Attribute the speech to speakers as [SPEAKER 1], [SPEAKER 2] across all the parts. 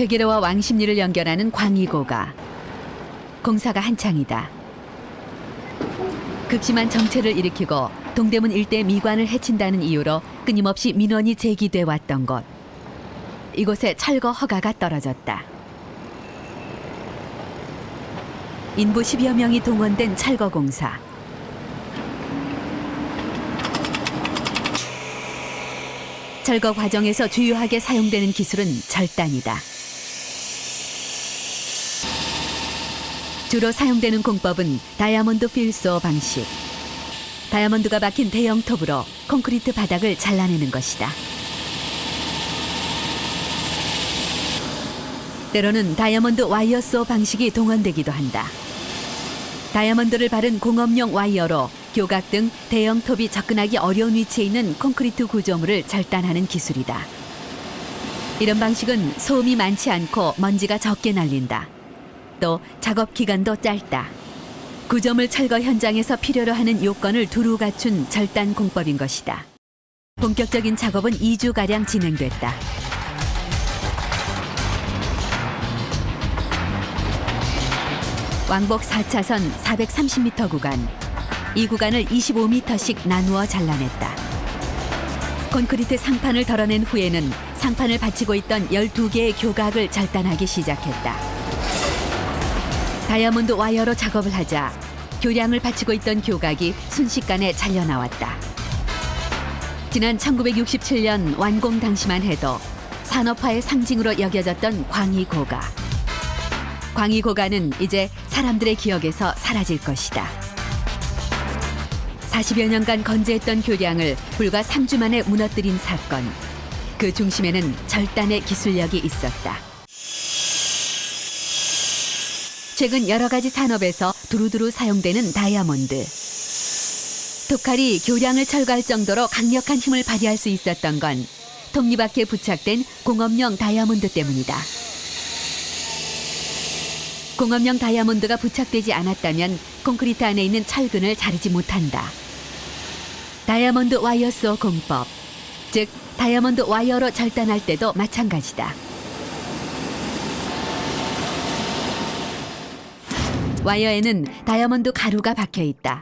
[SPEAKER 1] 대계로와 왕십리를 연결하는 광희고가. 공사가 한창이다. 극심한 정체를 일으키고 동대문 일대 미관을 해친다는 이유로 끊임없이 민원이 제기돼 왔던 곳. 이곳에 철거 허가가 떨어졌다. 인부 10여 명이 동원된 철거 공사. 철거 과정에서 주요하게 사용되는 기술은 절단이다. 주로 사용되는 공법은 다이아몬드 필소 방식. 다이아몬드가 박힌 대형 톱으로 콘크리트 바닥을 잘라내는 것이다. 때로는 다이아몬드 와이어소 방식이 동원되기도 한다. 다이아몬드를 바른 공업용 와이어로 교각 등 대형 톱이 접근하기 어려운 위치에 있는 콘크리트 구조물을 절단하는 기술이다. 이런 방식은 소음이 많지 않고 먼지가 적게 날린다. 또 작업 기간도 짧다. 구조물 철거 현장에서 필요로 하는 요건을 두루 갖춘 절단 공법인 것이다. 본격적인 작업은 2주가량 진행됐다. 왕복 4차선 430m 구간. 이 구간을 25m씩 나누어 잘라냈다. 콘크리트 상판을 덜어낸 후에는 상판을 받치고 있던 12개의 교각을 절단하기 시작했다. 다이아몬드 와이어로 작업을 하자 교량을 받치고 있던 교각이 순식간에 잘려나왔다. 지난 1967년 완공 당시만 해도 산업화의 상징으로 여겨졌던 광희고가. 광희고가는 이제 사람들의 기억에서 사라질 것이다. 40여 년간 건재했던 교량을 불과 3주 만에 무너뜨린 사건. 그 중심에는 절단의 기술력이 있었다. 최근 여러 가지 산업에서 두루두루 사용되는 다이아몬드. 톱칼이 교량을 철거할 정도로 강력한 힘을 발휘할 수 있었던 건 톱니바퀴에 부착된 공업용 다이아몬드 때문이다. 공업용 다이아몬드가 부착되지 않았다면 콘크리트 안에 있는 철근을 자르지 못한다. 다이아몬드 와이어소 공법, 즉 다이아몬드 와이어로 절단할 때도 마찬가지다. 와이어에는 다이아몬드 가루가 박혀 있다.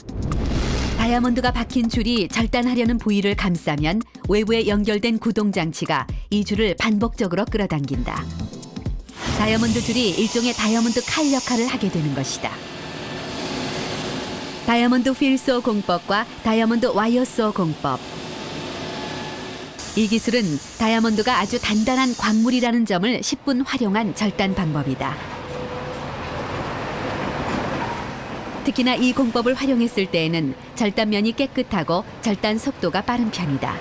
[SPEAKER 1] 다이아몬드가 박힌 줄이 절단하려는 부위를 감싸면 외부에 연결된 구동장치가 이 줄을 반복적으로 끌어당긴다. 다이아몬드 줄이 일종의 다이아몬드 칼 역할을 하게 되는 것이다. 다이아몬드 필소 공법과 다이아몬드 와이어소 공법. 이 기술은 다이아몬드가 아주 단단한 광물이라는 점을 10분 활용한 절단 방법이다. 특히나 이 공법을 활용했을 때에는 절단면이 깨끗하고 절단 속도가 빠른 편이다.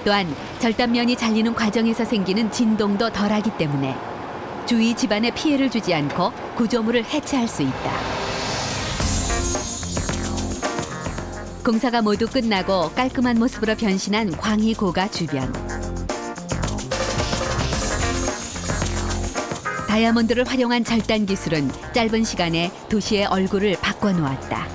[SPEAKER 1] 또한 절단면이 잘리는 과정에서 생기는 진동도 덜하기 때문에 주위 집안에 피해를 주지 않고 구조물을 해체할 수 있다. 공사가 모두 끝나고 깔끔한 모습으로 변신한 광희고가 주변. 다이아몬드를 활용한 절단 기술은 짧은 시간에 도시의 얼굴을 바꿔놓았다.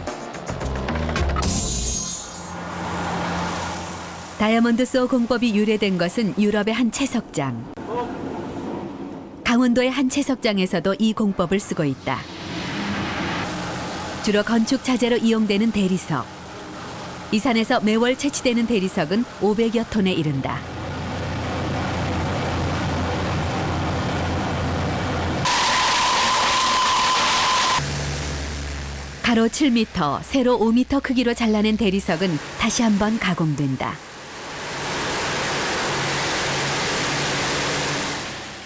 [SPEAKER 1] 다이아몬드 소 공법이 유래된 것은 유럽의 한 채석장. 강원도의 한 채석장에서도 이 공법을 쓰고 있다. 주로 건축 자재로 이용되는 대리석. 이 산에서 매월 채취되는 대리석은 500여 톤에 이른다. 가로 7m, 세로 5m 크기로 잘라낸 대리석은 다시 한번 가공된다.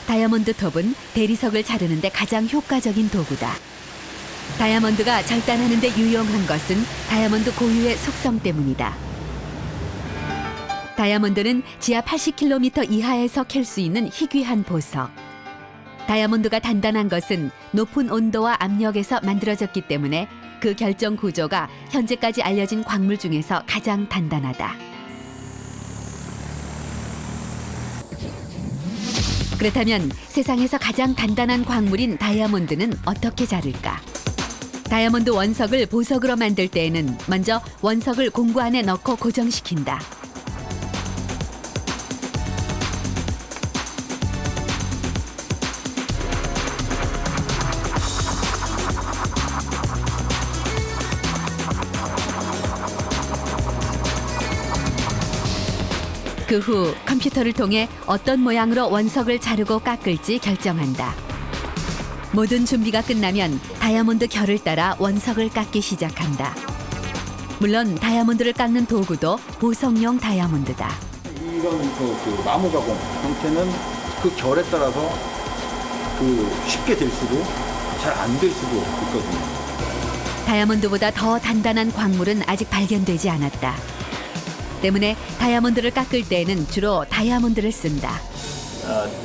[SPEAKER 1] 다이아몬드 톱은 대리석을 자르는 데 가장 효과적인 도구다. 다이아몬드가 절단하는 데 유용한 것은 다이아몬드 고유의 속성 때문이다. 다이아몬드는 지하 80km 이하에서 캘 수 있는 희귀한 보석. 다이아몬드가 단단한 것은 높은 온도와 압력에서 만들어졌기 때문에 그 결정 구조가 현재까지 알려진 광물 중에서 가장 단단하다. 그렇다면 세상에서 가장 단단한 광물인 다이아몬드는 어떻게 자를까? 다이아몬드 원석을 보석으로 만들 때에는 먼저 원석을 공구 안에 넣고 고정시킨다. 그 후 컴퓨터를 통해 어떤 모양으로 원석을 자르고 깎을지 결정한다. 모든 준비가 끝나면 다이아몬드 결을 따라 원석을 깎기 시작한다. 물론 다이아몬드를 깎는 도구도 보석용 다이아몬드다.
[SPEAKER 2] 이런 그 나무 가공 형태는 그 결에 따라서 쉽게 될 수도 잘 안 될 수도 있거든요.
[SPEAKER 1] 다이아몬드보다 더 단단한 광물은 아직 발견되지 않았다. 때문에 다이아몬드를 깎을 때에는 주로 다이아몬드를 쓴다.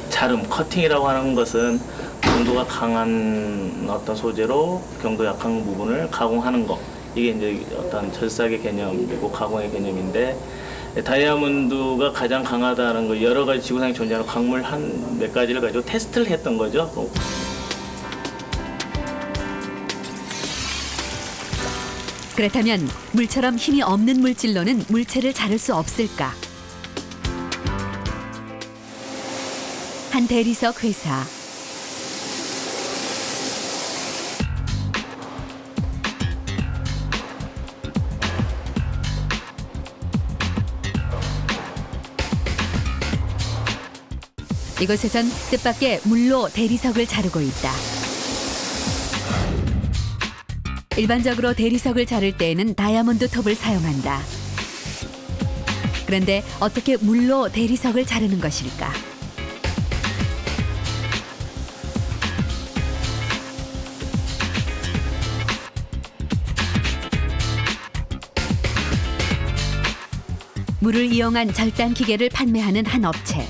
[SPEAKER 3] 자름, 커팅이라고 하는 것은 강도가 강한 어떤 소재로 경도 약한 부분을 가공하는 것. 이게 이제 어떤 절삭의 개념이고 가공의 개념인데, 다이아몬드가 가장 강하다는 거, 여러 가지 지구상에 존재하는 광물 한 몇 가지를 가지고 테스트를 했던 거죠.
[SPEAKER 1] 그렇다면 물처럼 힘이 없는 물질로는 물체를 자를 수 없을까? 한 대리석 회사. 이곳에선 뜻밖의 물로 대리석을 자르고 있다. 일반적으로 대리석을 자를 때에는 다이아몬드 톱을 사용한다. 그런데 어떻게 물로 대리석을 자르는 것일까? 물을 이용한 절단 기계를 판매하는 한 업체.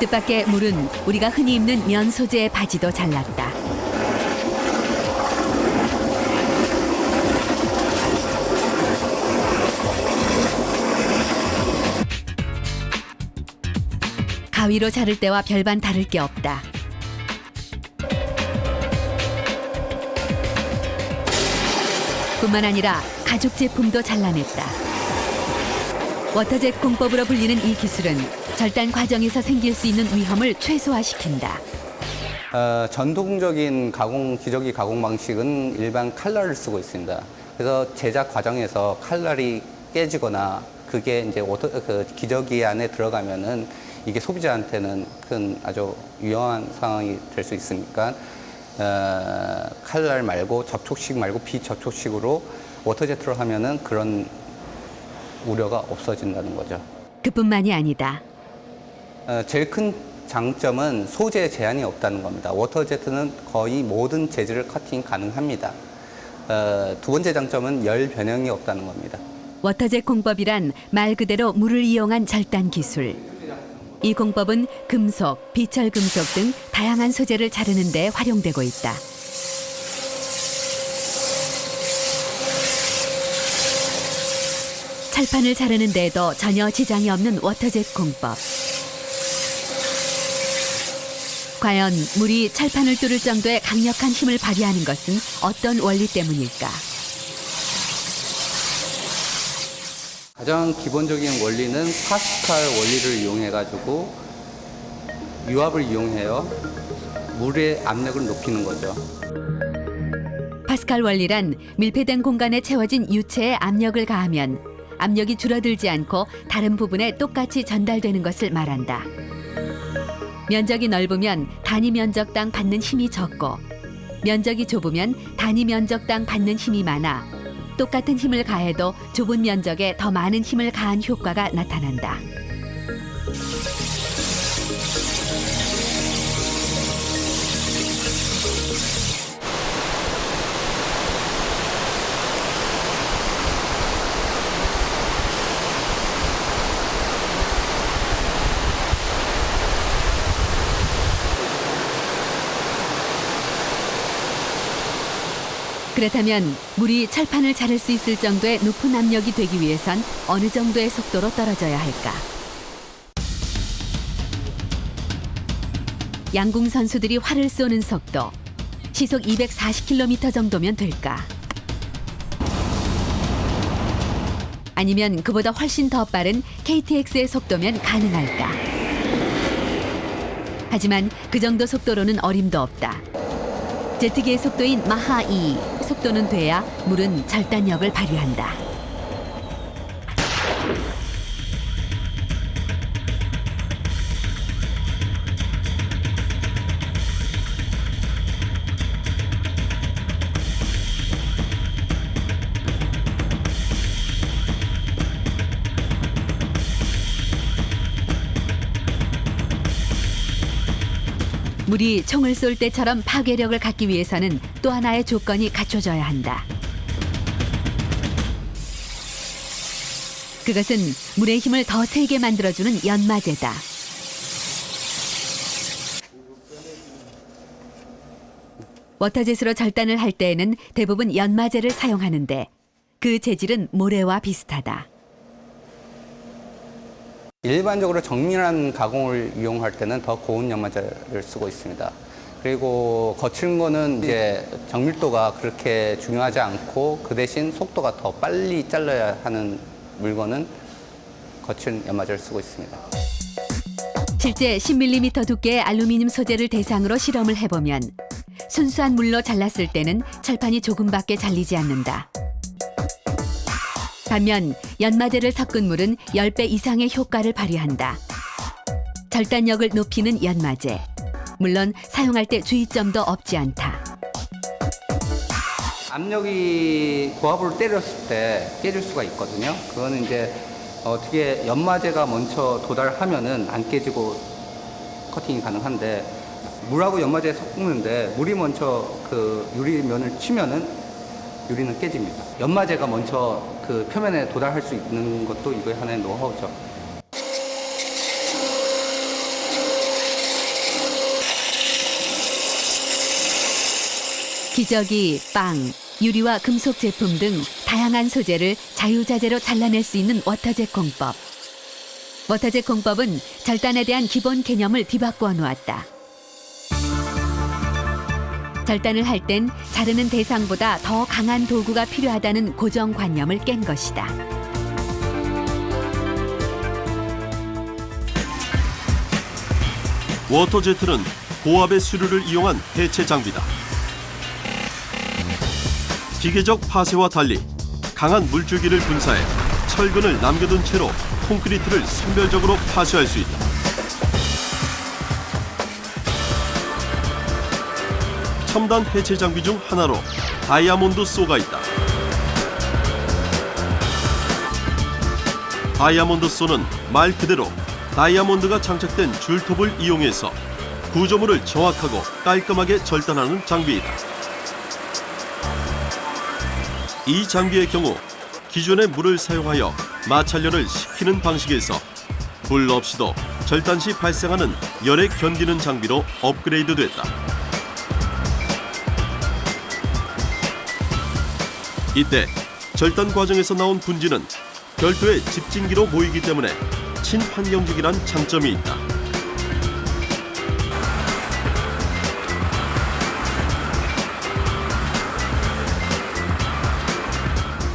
[SPEAKER 1] 뜻밖의 물은 우리가 흔히 입는 면 소재의 바지도 잘랐다. 가위로 자를 때와 별반 다를 게 없다. 뿐만 아니라 가죽 제품도 잘라냈다. 워터젯 공법으로 불리는 이 기술은 절단 과정에서 생길 수 있는 위험을 최소화시킨다.
[SPEAKER 4] 전통적인 기저귀 가공 방식은 일반 칼날을 쓰고 있습니다. 그래서 제작 과정에서 칼날이 깨지거나 그게 이제 기저귀 안에 들어가면은 이게 소비자한테는 큰 아주 위험한 상황이 될 수 있으니까 칼날 말고 접촉식 말고 비접촉식으로 워터제트로 하면은 그런 우려가 없어진다는 거죠.
[SPEAKER 1] 그뿐만이 아니다.
[SPEAKER 4] 제일 큰 장점은 소재 제한이 없다는 겁니다. 워터제트는 거의 모든 재질을 커팅 가능합니다. 두 번째 장점은 열 변형이 없다는 겁니다.
[SPEAKER 1] 워터젯 공법이란 말 그대로 물을 이용한 절단 기술. 이 공법은 금속, 비철금속 등 다양한 소재를 자르는 데 활용되고 있다. 철판을 자르는 데에도 전혀 지장이 없는 워터젯 공법. 과연 물이 철판을 뚫을 정도의 강력한 힘을 발휘하는 것은 어떤 원리 때문일까?
[SPEAKER 4] 가장 기본적인 원리는 파스칼 원리를 이용해가지고 유압을 이용해요. 물의 압력을 높이는 거죠.
[SPEAKER 1] 파스칼 원리란 밀폐된 공간에 채워진 유체에 압력을 가하면 압력이 줄어들지 않고 다른 부분에 똑같이 전달되는 것을 말한다. 면적이 넓으면 단위 면적당 받는 힘이 적고 면적이 좁으면 단위 면적당 받는 힘이 많아 똑같은 힘을 가해도 좁은 면적에 더 많은 힘을 가한 효과가 나타난다. 그렇다면 물이 철판을 자를 수 있을 정도의 높은 압력이 되기 위해선 어느 정도의 속도로 떨어져야 할까? 양궁 선수들이 활을 쏘는 속도, 시속 240km 정도면 될까? 아니면 그보다 훨씬 더 빠른 KTX의 속도면 가능할까? 하지만 그 정도 속도로는 어림도 없다. 제트기의 속도인 마하 2, 속도는 돼야 물은 절단력을 발휘한다. 물이 총을 쏠 때처럼 파괴력을 갖기 위해서는 또 하나의 조건이 갖춰져야 한다. 그것은 물의 힘을 더 세게 만들어주는 연마제다. 워터젯으로 절단을 할 때에는 대부분 연마제를 사용하는데 그 재질은 모래와 비슷하다.
[SPEAKER 4] 일반적으로 정밀한 가공을 이용할 때는 더 고운 연마제를 쓰고 있습니다. 그리고 거친 거는 이제 정밀도가 그렇게 중요하지 않고 그 대신 속도가 더 빨리 잘라야 하는 물건은 거친 연마제를 쓰고 있습니다.
[SPEAKER 1] 실제 10mm 두께의 알루미늄 소재를 대상으로 실험을 해보면 순수한 물로 잘랐을 때는 철판이 조금밖에 잘리지 않는다. 반면 연마제를 섞은 물은 10배 이상의 효과를 발휘한다. 절단력을 높이는 연마제. 물론 사용할 때 주의점도 없지 않다.
[SPEAKER 4] 압력이 고압으로 때렸을 때 깨질 수가 있거든요. 그거는 이제 어떻게 연마제가 먼저 도달하면은 안 깨지고 커팅이 가능한데 물하고 연마제 섞는데 물이 먼저 그 유리면을 치면은 유리는 깨집니다. 연마제가 먼저 그 표면에 도달할 수 있는 것도 이거의 하나의 노하우죠.
[SPEAKER 1] 기저귀, 빵, 유리와 금속 제품 등 다양한 소재를 자유자재로 잘라낼 수 있는 워터젯 공법. 워터젯 공법은 절단에 대한 기본 개념을 뒤바꾸어 놓았다. 절단을 할 땐 자르는 대상보다 더 강한 도구가 필요하다는 고정관념을 깬 것이다.
[SPEAKER 5] 워터제트는 고압의 수류를 이용한 해체 장비다. 기계적 파쇄와 달리 강한 물줄기를 분사해 철근을 남겨둔 채로 콘크리트를 선별적으로 파쇄할 수 있다. 첨단 해체 장비 중 하나로 다이아몬드 쏘가 있다. 다이아몬드 쏘는 말 그대로 다이아몬드가 장착된 줄톱을 이용해서 구조물을 정확하고 깔끔하게 절단하는 장비이다. 이 장비의 경우 기존의 물을 사용하여 마찰열을 식히는 방식에서 불 없이도 절단 시 발생하는 열에 견디는 장비로 업그레이드됐다. 이때 절단 과정에서 나온 분지는 별도의 집진기로 모이기 때문에 친환경적이란 장점이 있다.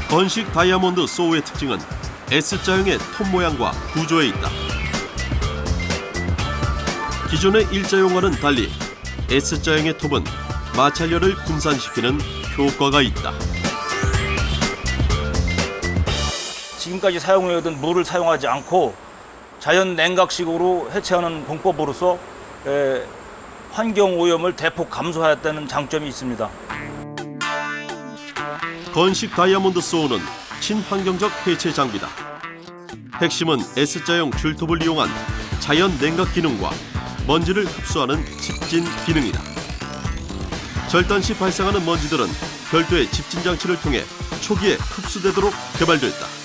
[SPEAKER 5] 건식 다이아몬드 소우의 특징은 S자형의 톱 모양과 구조에 있다. 기존의 일자형과는 달리 S자형의 톱은 마찰열을 분산시키는 효과가 있다.
[SPEAKER 6] 지금까지 사용해오던 물을 사용하지 않고 자연 냉각식으로 해체하는 공법으로서 환경 오염을 대폭 감소하였다는 장점이 있습니다.
[SPEAKER 5] 건식 다이아몬드 소우는 친환경적 해체 장비다. 핵심은 S자형 줄톱을 이용한 자연 냉각 기능과 먼지를 흡수하는 집진 기능이다. 절단 시 발생하는 먼지들은 별도의 집진 장치를 통해 초기에 흡수되도록 개발됐다.